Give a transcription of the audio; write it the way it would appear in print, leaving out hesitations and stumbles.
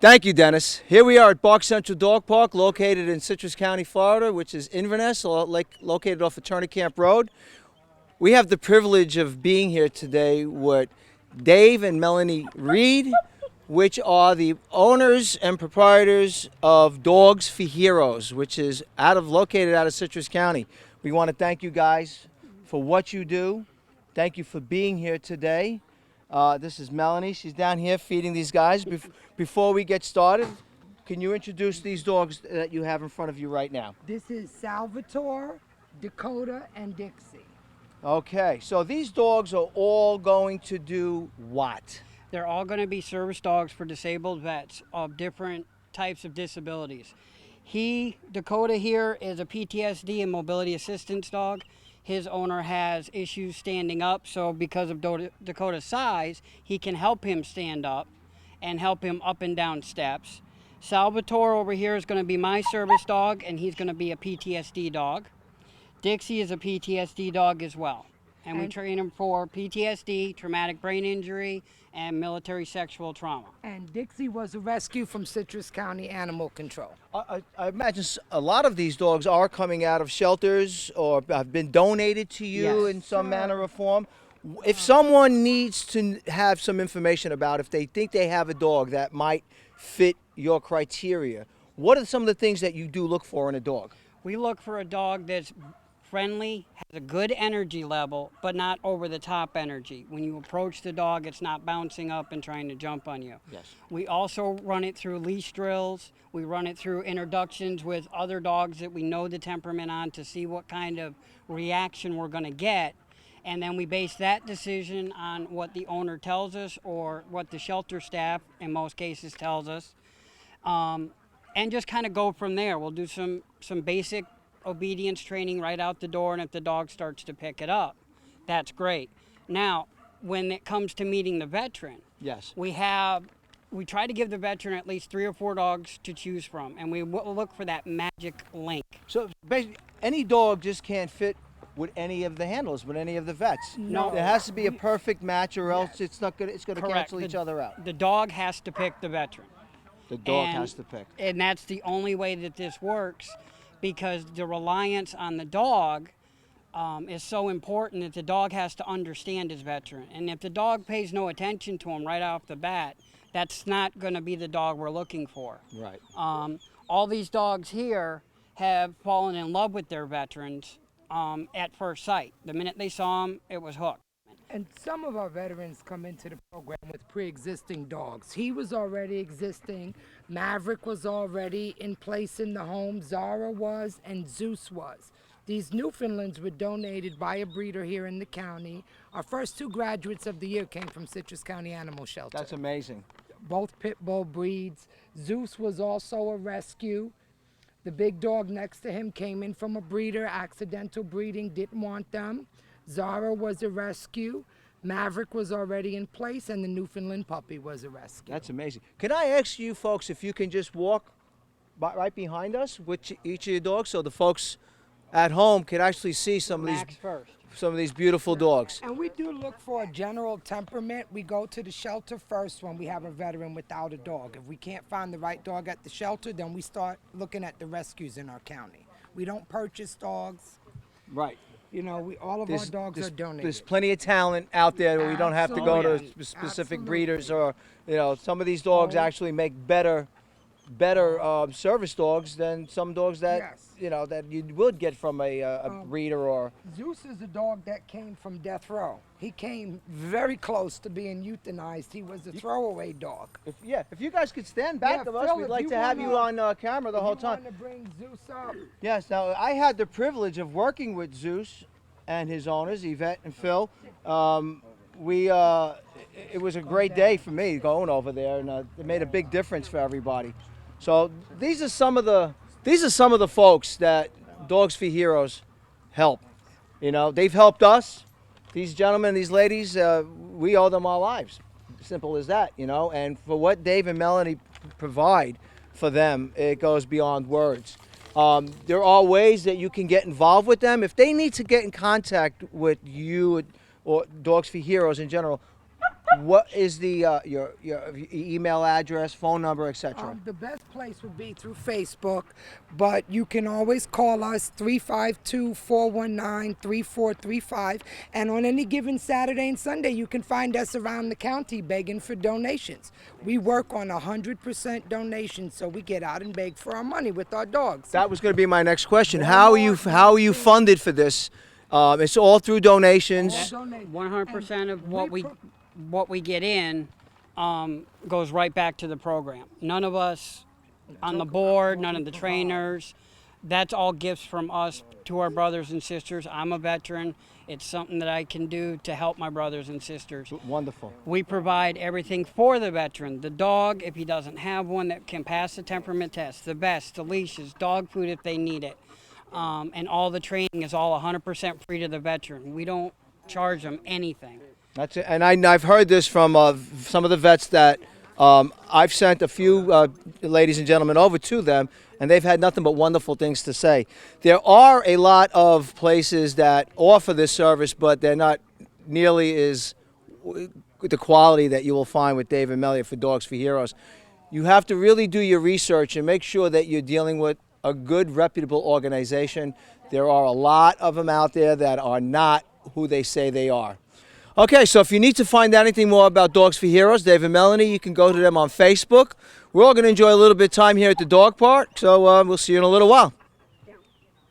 Thank you, Dennis. Here we are at Bark Central Dog Park, located in Citrus County, Florida, which is Inverness, located off of Turner Camp Road. We have the privilege of being here today with Dave and Melanie Reed, which are the owners and proprietors of Dogs for Heroes, which is located out of Citrus County. We want to thank you guys for what you do. Thank you for being here today. This is Melanie. She's down here feeding these guys. Before we get started, can you introduce these dogs that you have in front of you right now? This is Salvatore, Dakota, and Dixie. Okay, so these dogs are all going to do what? They're all going to be service dogs for disabled vets of different types of disabilities. Dakota here, is a PTSD and mobility assistance dog. His owner has issues standing up, so because of Dakota's size, he can help him stand up and help him up and down steps. Salvatore over here is going to be my service dog, and he's going to be a PTSD dog. Dixie is a PTSD dog as well. And we train him for PTSD, traumatic brain injury, and military sexual trauma. And Dixie was a rescue from Citrus County Animal Control. I imagine a lot of these dogs are coming out of shelters or have been donated to you Yes. in some manner or form. If someone needs to have some information about if they think they have a dog that might fit your criteria, what are some of the things that you do look for in a dog? We look for a dog that's friendly, has a good energy level, but not over the top energy. When you approach the dog, it's not bouncing up and trying to jump on you. Yes. We also run it through leash drills. We run it through introductions with other dogs that we know the temperament on to see what kind of reaction we're going to get. And then we base that decision on what the owner tells us or what the shelter staff, in most cases, tells us. And just kind of go from there. We'll do some basic obedience training right out the door, and if the dog starts to pick it up, that's great. Now, when it comes to meeting the veteran, Yes. we try to give the veteran at least 3 or 4 dogs to choose from, and we look for that magic link. So basically, any dog just can't fit with any of the handlers, with any of the vets. No. There has to be a perfect match, or else it's going to Correct. cancel each other out. The dog has to pick the veteran. The dog And- has to pick. And that's the only way that this works, because the reliance on the dog is so important that the dog has to understand his veteran. And if the dog pays no attention to him right off the bat, that's not going to be the dog we're looking for. Right. All these dogs here have fallen in love with their veterans at first sight. The minute they saw him, it was hooked. And some of our veterans come into the program with pre-existing dogs. He was already existing. Maverick was already in place in the home. Zara was, and Zeus was. These Newfoundlands were donated by a breeder here in the county. Our first 2 graduates of the year came from Citrus County Animal Shelter. That's amazing. Both pit bull breeds. Zeus was also a rescue. The big dog next to him came in from a breeder, accidental breeding, didn't want them. Zara was a rescue. Maverick was already in place, and the Newfoundland puppy was a rescue. That's amazing. Can I ask you folks if you can just walk right behind us with each of your dogs, so the folks at home can actually see some Max first. of these beautiful dogs? And we do look for a general temperament. We go to the shelter first when we have a veteran without a dog. If we can't find the right dog at the shelter, then we start looking at the rescues in our county. We don't purchase dogs. Right. You know, all of our dogs are donated. There's plenty of talent out there where we don't have to go to Absolutely. specific Absolutely. breeders, or some of these dogs actually make better service dogs than some dogs that Yes. that you would get from a breeder or. Zeus is a dog that came from death row. He came very close to being euthanized. He was a throwaway dog. If you guys could stand back Yeah, of us, Phil, we'd if like you to have you wanna- on camera the whole time. You want to bring Zeus up? Yes. Now I had the privilege of working with Zeus and his owners, Yvette and Phil. It was a great day for me going over there, and it made a big difference for everybody. So these are some of the folks that Dogs for Heroes help. They've helped us. These gentlemen, these ladies, we owe them our lives. Simple as that. And for what Dave and Melanie provide for them, it goes beyond words. There are ways that you can get involved with them. If they need to get in contact with you or Dogs for Heroes in general, What is the your email address, phone number, etc.? The best place would be through Facebook, but you can always call us 352-419-3435. And on any given Saturday and Sunday, you can find us around the county begging for donations. We work on 100% donations, so we get out and beg for our money with our dogs. That was going to be my next question. How are you funded for this? It's all through donations. 100% of what we get in goes right back to the program. None of us on the board, none of the trainers. That's all gifts from us to our brothers and sisters. I'm a veteran. It's something that I can do to help my brothers and sisters. Wonderful. We provide everything for the veteran. The dog, if he doesn't have one, that can pass the temperament test, the vest, the leashes, dog food if they need it. And all the training is all 100% free to the veteran. We don't charge them anything. That's it. And I've heard this from some of the vets that I've sent a few ladies and gentlemen over to them, and they've had nothing but wonderful things to say. There are a lot of places that offer this service, but they're not nearly as the quality that you will find with Dave and Melia for Dogs for Heroes. You have to really do your research and make sure that you're dealing with a good, reputable organization. There are a lot of them out there that are not who they say they are. Okay, so if you need to find out anything more about Dogs for Heroes, Dave and Melanie, you can go to them on Facebook. We're all going to enjoy a little bit of time here at the dog park, so we'll see you in a little while.